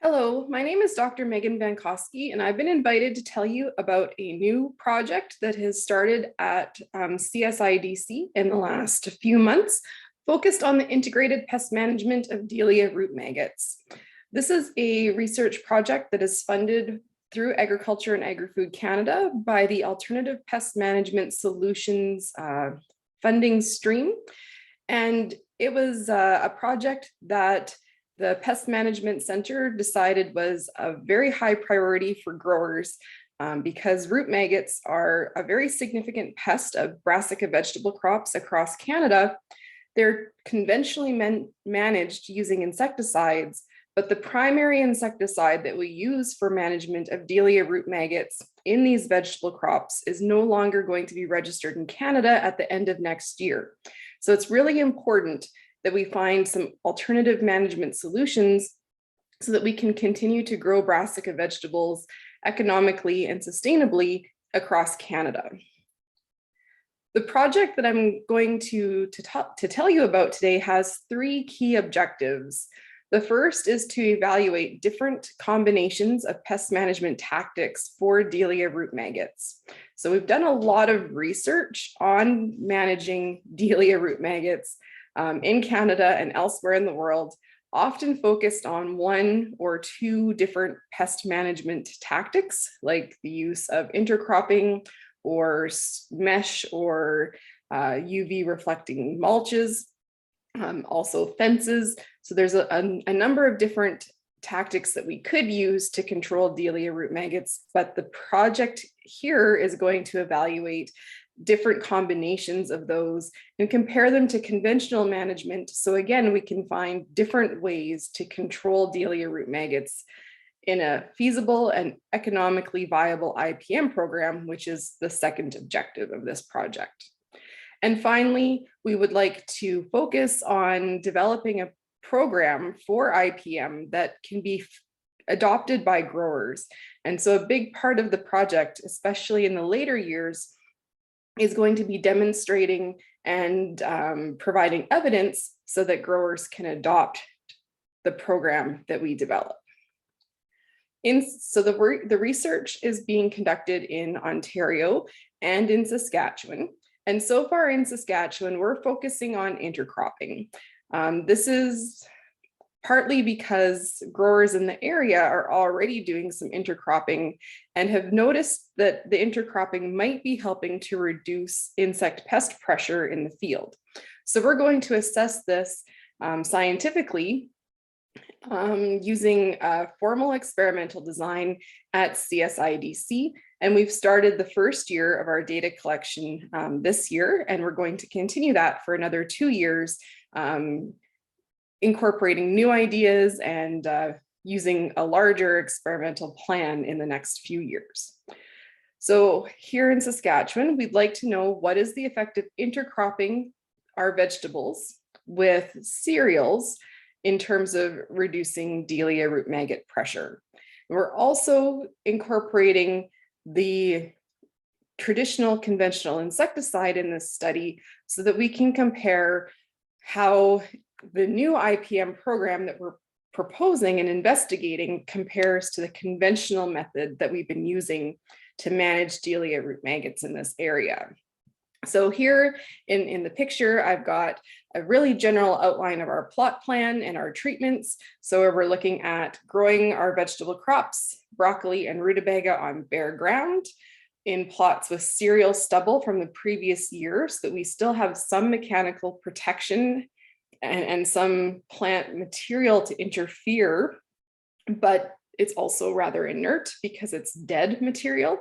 Hello, my name is Dr. Meghan Vankosky, and I've been invited to tell you about a new project that has started at CSIDC in the last few months, focused on the integrated pest management of Delia root maggots. This is a research project that is funded through Agriculture and Agri-Food Canada by the Alternative Pest Management Solutions funding stream. And it was a project that the Pest Management Center decided was a very high priority for growers because root maggots are a very significant pest of brassica vegetable crops across Canada. They're conventionally managed using insecticides, but the primary insecticide that we use for management of Delia root maggots in these vegetable crops is no longer going to be registered in Canada at the end of next year. So it's really important that we find some alternative management solutions so that we can continue to grow brassica vegetables economically and sustainably across Canada. The project that I'm going to tell you about today has three key objectives. The first is to evaluate different combinations of pest management tactics for Delia root maggots. So we've done a lot of research on managing Delia root maggots in Canada and elsewhere in the world, often focused on one or two different pest management tactics, like the use of intercropping or mesh or UV reflecting mulches, also fences. So there's a number of different tactics that we could use to control Delia root maggots, but the project here is going to evaluate different combinations of those and compare them to conventional management. So again, we can find different ways to control Delia root maggots in a feasible and economically viable IPM program, which is the second objective of this project. And finally, we would like to focus on developing a program for IPM that can be adopted by growers. And so a big part of the project, especially in the later years, is going to be demonstrating and providing evidence so that growers can adopt the program that we develop. So the research is being conducted in Ontario and in Saskatchewan. And so far in Saskatchewan, we're focusing on intercropping. This is partly because growers in the area are already doing some intercropping and have noticed that the intercropping might be helping to reduce insect pest pressure in the field. So we're going to assess this scientifically using a formal experimental design at CSIDC. And we've started the first year of our data collection this year, and we're going to continue that for another 2 years, incorporating new ideas and using a larger experimental plan in the next few years. So here in Saskatchewan, we'd like to know what is the effect of intercropping our vegetables with cereals in terms of reducing Delia root maggot pressure. We're also incorporating the traditional conventional insecticide in this study so that we can compare how the new IPM program that we're proposing and investigating compares to the conventional method that we've been using to manage Delia root maggots in this area. So here in the picture, I've got a really general outline of our plot plan and our treatments. So we're looking at growing our vegetable crops, broccoli and rutabaga on bare ground in plots with cereal stubble from the previous year so that we still have some mechanical protection and some plant material to interfere, but it's also rather inert because it's dead material.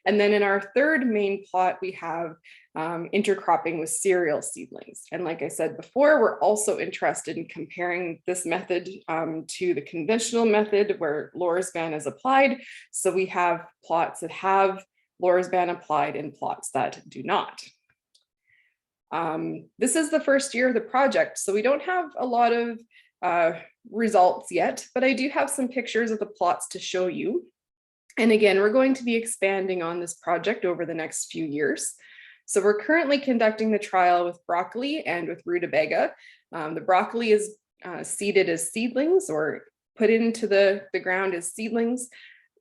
And then in our third main plot, we have intercropping with cereal seedlings. And like I said before, we're also interested in comparing this method to the conventional method where Lorsban is applied. So we have plots that have Lorsban applied and plots that do not. This is the first year of the project, so we don't have a lot of results yet, but I do have some pictures of the plots to show you. And again, we're going to be expanding on this project over the next few years. So we're currently conducting the trial with broccoli and with rutabaga. The broccoli is seeded as seedlings or put into the ground as seedlings.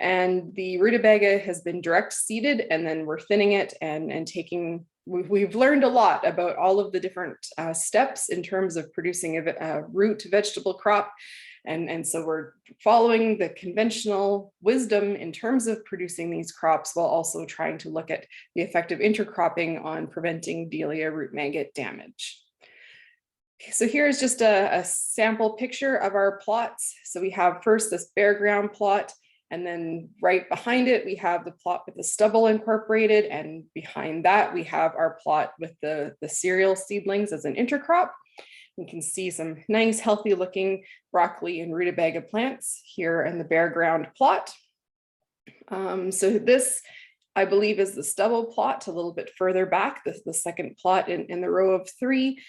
And the rutabaga has been direct seeded, and then we're thinning it and taking, we've learned a lot about all of the different steps in terms of producing a root vegetable crop. And so we're following the conventional wisdom in terms of producing these crops, while also trying to look at the effect of intercropping on preventing Delia root maggot damage. So here's just a sample picture of our plots. So we have first this bare ground plot, and then right behind it, we have the plot with the stubble incorporated. And behind that, we have our plot with the cereal seedlings as an intercrop. You can see some nice, healthy looking broccoli and rutabaga plants here in the bare ground plot. So this, I believe, is the stubble plot a little bit further back, the second plot in the row of 3.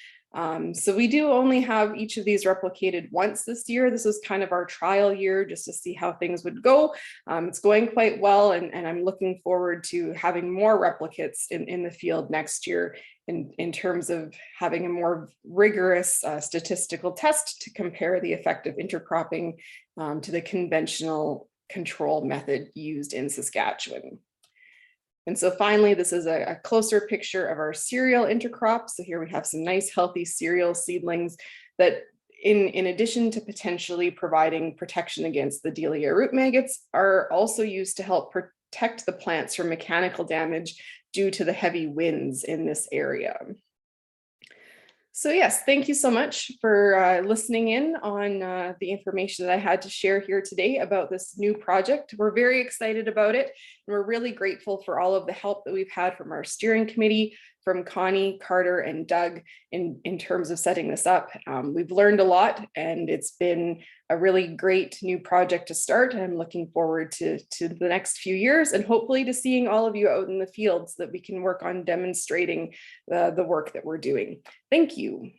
So we do only have each of these replicated once this year. This was kind of our trial year just to see how things would go. It's going quite well, and I'm looking forward to having more replicates in the field next year in terms of having a more rigorous statistical test to compare the effect of intercropping to the conventional control method used in Saskatchewan. And so finally, this is a closer picture of our cereal intercrop. So here we have some nice, healthy cereal seedlings that, in addition to potentially providing protection against the Delia root maggots, are also used to help protect the plants from mechanical damage due to the heavy winds in this area. So yes, thank you so much for listening in on the information that I had to share here today about this new project. We're very excited about it, and we're really grateful for all of the help that we've had from our steering committee, from Connie, Carter, and Doug in terms of setting this up. We've learned a lot, and it's been a really great new project to start. I'm looking forward to the next few years, and hopefully to seeing all of you out in the field so that we can work on demonstrating the work that we're doing. Thank you.